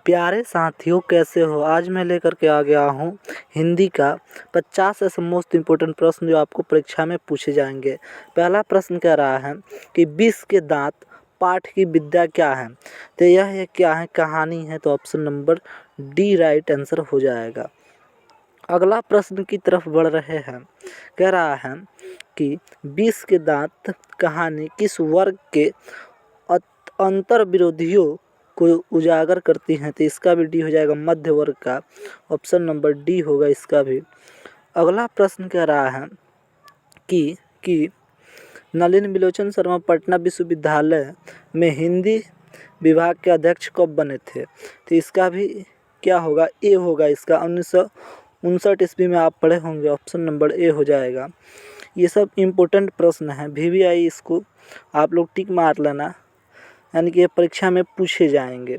प्यारे साथियों, कैसे हो। आज मैं लेकर के आ गया हूँ हिंदी का 50 ऐसे मोस्ट इम्पोर्टेंट प्रश्न जो आपको परीक्षा में पूछे जाएंगे। पहला प्रश्न कह रहा है कि 20 के दांत पाठ की विद्या क्या है। तो यह क्या है, कहानी है। तो option number D right answer हो जाएगा। अगला प्रश्न की तरफ बढ़ रहे हैं। कह रहा है कि 20 के दांत कहानी किस वर्ग के अंतर विरोधियों को उजागर करती हैं। तो इसका भी डी हो जाएगा, मध्य वर्ग का। ऑप्शन नंबर डी होगा इसका भी। अगला प्रश्न कह रहा है कि नलिन बिलोचन शर्मा पटना विश्वविद्यालय में हिंदी विभाग के अध्यक्ष कब बने थे। तो इसका भी क्या होगा, ए होगा इसका। 1959 ईस्वी में आप पढ़े होंगे। ऑप्शन नंबर ए हो जाएगा। ये सब इम्पोर्टेंट प्रश्न हैं, VVI इसको आप लोग टिक मार लेना, यानी कि ये परीक्षा में पूछे जाएंगे।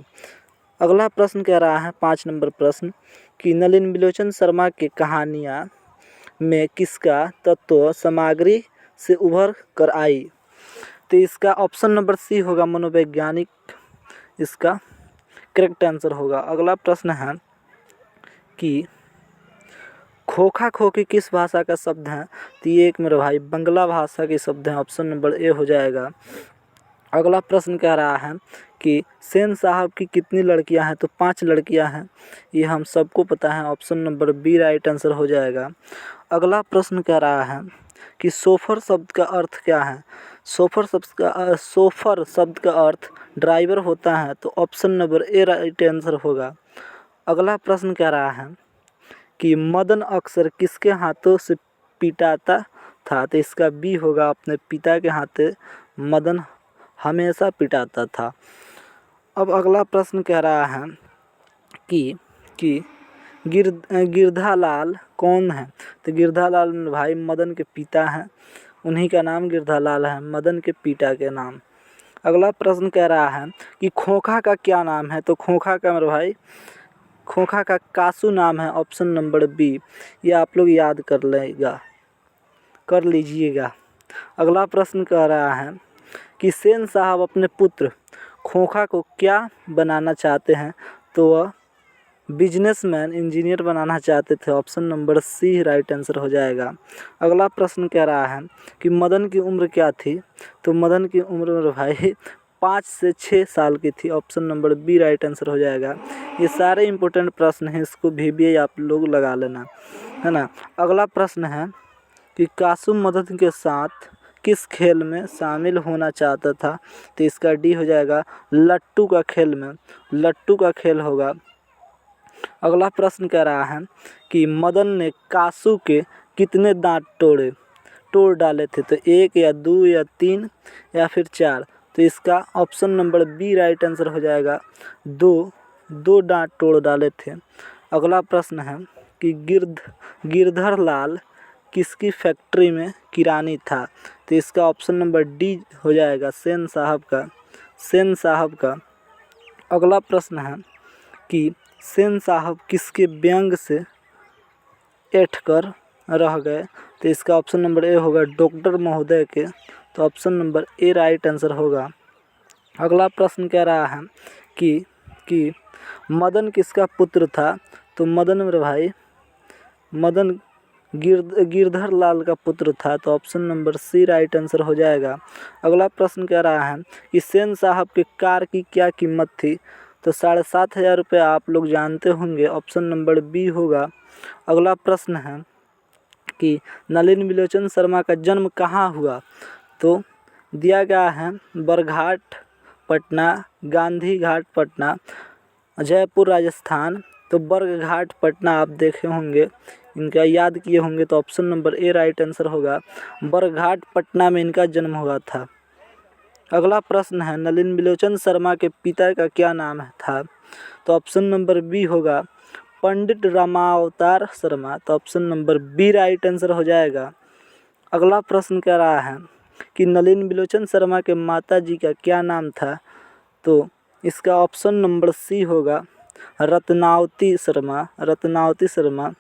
अगला प्रश्न कह रहा है 5 नंबर प्रश्न कि नलिन बिलोचन शर्मा के कहानियाँ में किसका तत्व सामग्री से उभर कर आई। तो इसका ऑप्शन नंबर सी होगा, मनोवैज्ञानिक इसका करेक्ट आंसर होगा। अगला प्रश्न है कि खोखा खोखी किस भाषा का शब्द है। तो ये एक मेरे भाई बंगला भाषा के शब्द हैं। ऑप्शन नंबर ए हो जाएगा। अगला प्रश्न कह रहा है कि सेन साहब की कितनी लड़कियां हैं। तो 5 लड़कियां हैं, ये हम सबको पता है। Option number B right answer हो जाएगा। अगला प्रश्न कह रहा है कि सोफर शब्द का अर्थ क्या है। सोफर शब्द का अर्थ ड्राइवर होता है। तो option number A right answer होगा। अगला प्रश्न कह रहा है कि मदन अक्सर किसके हाथों से पिटाता था। तो इसका बी होगा, अपने पिता के हाथे मदन हमेशा पिटाता था। अब अगला प्रश्न कह रहा है कि गिरधालाल कौन है। तो गिरधालाल भाई मदन के पिता हैं, उन्हीं का नाम गिरधालाल है, मदन के पिता के नाम। अगला प्रश्न कह रहा है कि खोखा का क्या नाम है। तो खोखा का मेरे भाई, खोखा का कासू नाम है। ऑप्शन नंबर बी, ये आप लोग याद कर लीजिएगा। अगला प्रश्न कह रहा है कि सेन साहब अपने पुत्र खोखा को क्या बनाना चाहते हैं। तो वह बिजनेसमैन इंजीनियर बनाना चाहते थे। Option number C right answer हो जाएगा। अगला प्रश्न कह रहा है कि मदन की उम्र क्या थी। तो मदन की उम्र मेरे भाई 5 से 6 साल की थी। Option number B right answer हो जाएगा। ये सारे इंपॉर्टेंट प्रश्न हैं, इसको VVI आप लोग लगा लेना, है ना। अगला प्रश्न है कि कासू मदन के साथ किस खेल में शामिल होना चाहता था। तो इसका डी हो जाएगा, लट्टू का खेल में। लट्टू का खेल होगा। अगला प्रश्न कह रहा है कि मदन ने कासू के कितने दांत तोड़ डाले थे। तो 1 या 2 या 3 या फिर 4। तो इसका option number B right answer हो जाएगा। 2 दांत तोड़ डाले थे। अगला प्रश्न है कि गिरधर लाल किसकी फैक्ट्री में किरानी था। तो इसका ऑप्शन नंबर डी हो जाएगा, सेन साहब का। अगला प्रश्न है कि सेन साहब किसके व्यंग से ऐंठ कर रह गए। तो इसका ऑप्शन नंबर ए होगा, डॉक्टर महोदय के। तो option number A right answer होगा। अगला प्रश्न कह रहा है कि मदन किसका पुत्र था। तो मदन मेरे भाई, मदन गिरधर लाल का पुत्र था। तो option number C right answer हो जाएगा। अगला प्रश्न कह रहा है कि सेन साहब के कार की क्या कीमत थी। तो 7,500 रुपये आप लोग जानते होंगे। ऑप्शन नंबर बी होगा। अगला प्रश्न है कि नलिन बिलोचन शर्मा का जन्म कहाँ हुआ। तो दिया गया है बरघाट पटना, गांधी घाट पटना, जयपुर राजस्थान। तो बरघाट पटना आप देखे होंगे, इनका याद किए होंगे। तो option number A right answer होगा। बरघाट पटना में इनका जन्म हुआ था। अगला प्रश्न है नलिन बिलोचन शर्मा के पिता का क्या नाम था। तो ऑप्शन नंबर बी होगा, पंडित रामावतार शर्मा। तो option number B right answer हो जाएगा। अगला प्रश्न कह रहा है कि नलिन बिलोचन शर्मा के माता जी का क्या नाम था। तो इसका ऑप्शन नंबर सी होगा, रत्नावती शर्मा।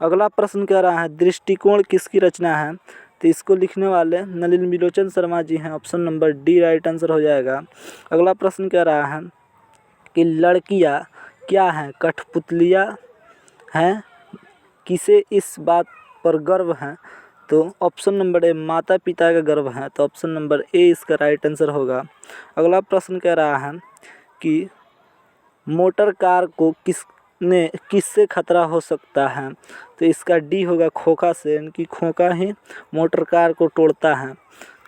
अगला प्रश्न कह रहा है दृष्टिकोण किसकी रचना है। तो इसको लिखने वाले नलिन बिलोचन शर्मा जी हैं। Option number D right answer हो जाएगा। अगला प्रश्न कह रहा है कि लड़कियां क्या हैं? कठपुतलियां हैं। किसे इस बात पर गर्व है? तो ऑप्शन नंबर ए माता पिता का गर्व है। तो ऑप्शन नंबर ए इसका राइट आंसर होगा। अगला प्रश्न कह रहा है कि मोटर कार को किससे खतरा हो सकता है? तो इसका डी होगा खोखा से, यानी खोखा ही मोटर कार को तोड़ता है।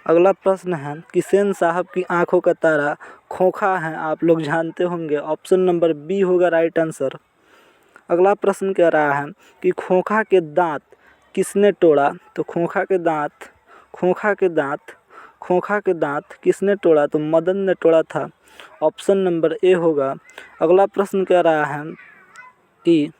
अगला प्रश्न है कि सेन साहब की आंखों का तारा खोखा है, आप लोग जानते होंगे। ऑप्शन नंबर बी होगा राइट आंसर। अगला प्रश्न कह रहा है कि खोखा के दांत किसने तोड़ा? तो खोखा के दांत किसने तोड़ा? तो मदन ने तोड़ा था। ऑप्शन नंबर ए होगा। अगला प्रश्न कह रहा है कि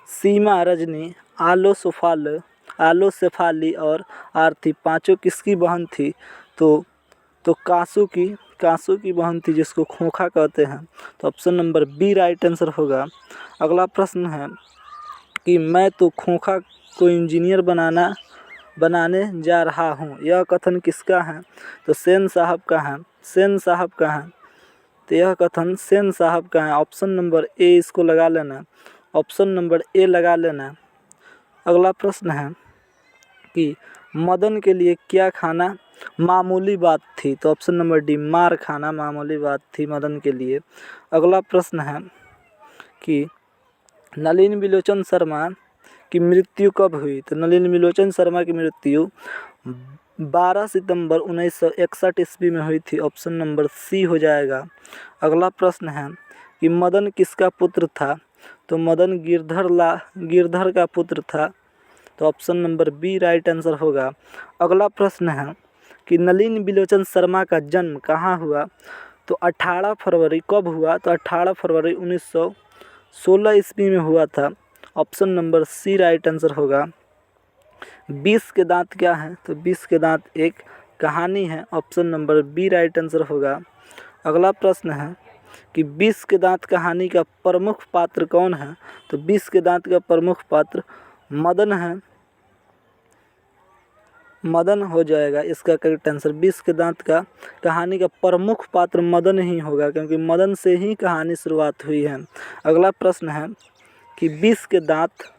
सीमा, रजनी, आलो शेफाली और आरती पांचों किसकी बहन थी? तो कासू की बहन थी, जिसको खोखा कहते हैं। तो option number B right answer होगा। अगला प्रश्न है कि मैं तो खोखा को इंजीनियर बनाने जा रहा हूँ, यह कथन किसका है? तो सेन साहब का है। तो यह कथन सेन साहब का है। ऑप्शन नंबर ए इसको लगा लेना, ऑप्शन नंबर ए लगा लेना। अगला प्रश्न है कि मदन के लिए क्या खाना मामूली बात थी? तो ऑप्शन नंबर डी मार खाना मामूली बात थी मदन के लिए। अगला प्रश्न है कि नलिन बिलोचन शर्मा की मृत्यु कब हुई? तो नलिन बिलोचन शर्मा की मृत्यु 12 सितंबर 1961 ईस्वी में हुई थी। ऑप्शन नंबर सी हो जाएगा। अगला प्रश्न है कि मदन किसका पुत्र था? तो मदन गिरधर का पुत्र था। तो option number B right answer होगा। अगला प्रश्न है कि नलिन बिलोचन शर्मा का जन्म कहाँ हुआ? तो 18 फरवरी कब हुआ? तो 18 फरवरी 1916 ईस्वी में हुआ था। Option number C right answer होगा। 20 के दांत क्या हैं? तो 20 के दांत एक कहानी है। Option number B right answer होगा। अगला प्रश्न है कि 20 के दांत कहानी का प्रमुख पात्र कौन है? तो 20 के दांत का प्रमुख पात्र मदन है। मदन हो जाएगा इसका करेक्ट आंसर। 20 के दांत का कहानी का प्रमुख पात्र मदन ही होगा, क्योंकि मदन से ही कहानी शुरुआत हुई है। अगला प्रश्न है कि 20 के दांत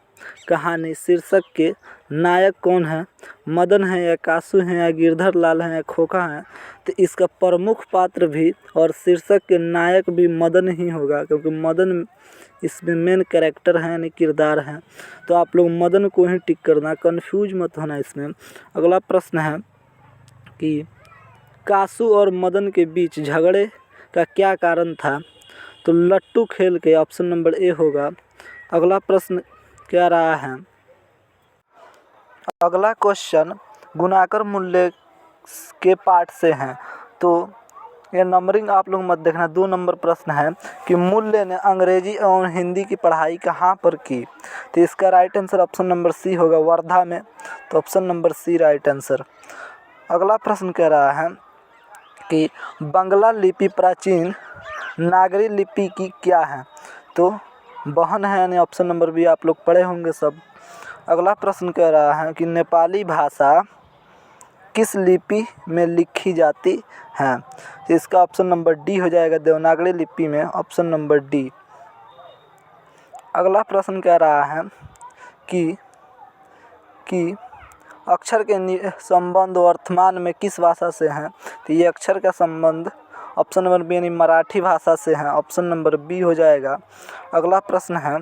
कहानी शीर्षक के नायक कौन है? मदन है या कासू है या गिरधर लाल है या खोखा है? तो इसका प्रमुख पात्र भी और शीर्षक के नायक भी मदन ही होगा, क्योंकि मदन इसमें मेन कैरेक्टर है, यानी किरदार है। तो आप लोग मदन को ही टिक करना, कंफ्यूज मत होना इसमें। अगला प्रश्न है कि कासू और मदन के बीच झगड़े का क्या कारण था? तो लट्टू खेल के। ऑप्शन नंबर ए होगा। अगला प्रश्न क्या रहा है? अगला क्वेश्चन गुणाकर मूल्य के पाठ से है। तो यह नंबरिंग आप लोग मत देखना। 2 नंबर प्रश्न है कि मूल्य ने अंग्रेजी एवं हिंदी की पढ़ाई कहाँ पर की? तो इसका right answer option number C होगा, वर्धा में। तो option number C right answer. अगला प्रश्न कह रहा है कि बंगला लिपि प्राचीन नागरी लिपि की क्या है? तो बहन है, यानी ऑप्शन नंबर बी आप लोग पढ़े होंगे सब। अगला प्रश्न कह रहा है कि नेपाली भाषा किस लिपि में लिखी जाती है? तो इसका ऑप्शन नंबर डी हो जाएगा, देवनागरी लिपि में। Option number D. अगला प्रश्न कह रहा है कि अक्षर के संबंध वर्तमान में किस भाषा से हैं? तो ये अक्षर का संबंध ऑप्शन नंबर बी यानी मराठी भाषा से है। ऑप्शन नंबर बी हो जाएगा। अगला प्रश्न है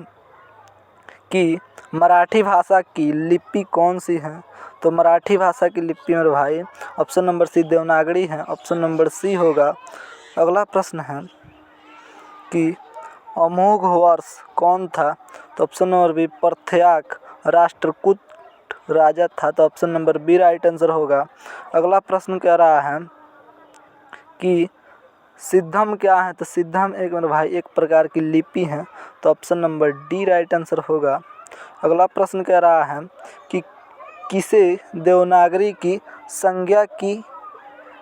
कि मराठी भाषा की लिपि कौन सी है? तो मराठी भाषा की लिपि मेरे भाई ऑप्शन नंबर सी देवनागरी है। ऑप्शन नंबर सी होगा। अगला प्रश्न है कि अमोघ वर्ष कौन था? तो ऑप्शन नंबर बी पर्थयाक राष्ट्रकूट राजा था। तो option number B right answer होगा। अगला प्रश्न कह रहा है कि सिद्धम क्या है? तो सिद्धम एक मेरे भाई एक प्रकार की लिपि है। तो option number D right answer होगा। अगला प्रश्न कह रहा है कि किसे देवनागरी की संज्ञा की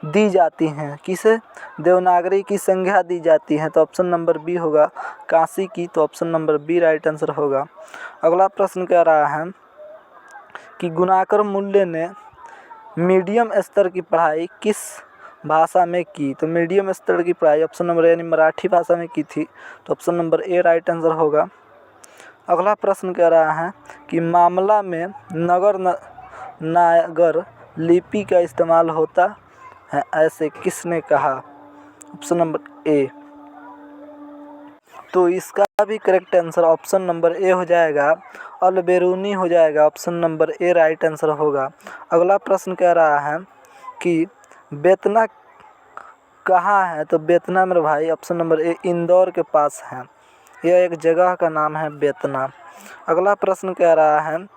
दी जाती हैं? किसे देवनागरी की संज्ञा दी जाती है? तो ऑप्शन नंबर बी होगा, काशी की। तो option number B right answer होगा। अगला प्रश्न कह रहा है कि गुणाकर मूल्य ने मीडियम स्तर की पढ़ाई किस भाषा में की? तो मीडियम स्तर की पढ़ाई ऑप्शन नंबर यानी मराठी भाषा में की थी। तो option number A right answer होगा। अगला प्रश्न कह रहा है कि मामला में नागर लिपि का इस्तेमाल होता है, ऐसे किसने कहा? Option number A. तो इसका भी correct answer option number A हो जाएगा, अल-बेरूनी हो जाएगा। Option number A right answer होगा। अगला प्रश्न कह रहा है कि बेतना कहाँ है? तो बेतना मेरे भाई ऑप्शन नंबर ए इंदौर के पास है। यह एक जगह का नाम है बेतना। अगला प्रश्न कह रहा है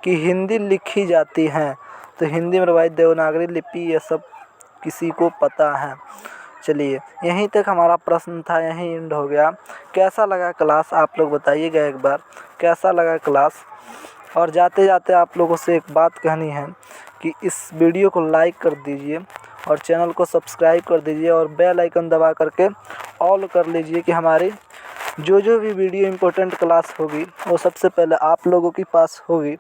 कि हिंदी लिखी जाती है। तो हिंदी मेरे भाई देवनागरी लिपि, ये सब किसी को पता है। चलिए यहीं तक हमारा प्रश्न था, यहीं एंड हो गया। कैसा लगा क्लास आप लोग बताइएगा एक बार, कैसा लगा क्लास। और जाते जाते आप लोगों से एक बात कहनी है कि इस वीडियो को लाइक कर दीजिए और चैनल को सब्सक्राइब कर दीजिए और बेल आइकन दबा करके ऑल कर लीजिए कि हमारी जो भी वीडियो इम्पोर्टेंट क्लास होगी वो सबसे पहले आप लोगों के पास होगी।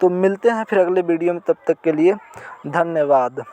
तो मिलते हैं फिर अगले वीडियो में, तब तक के लिए धन्यवाद।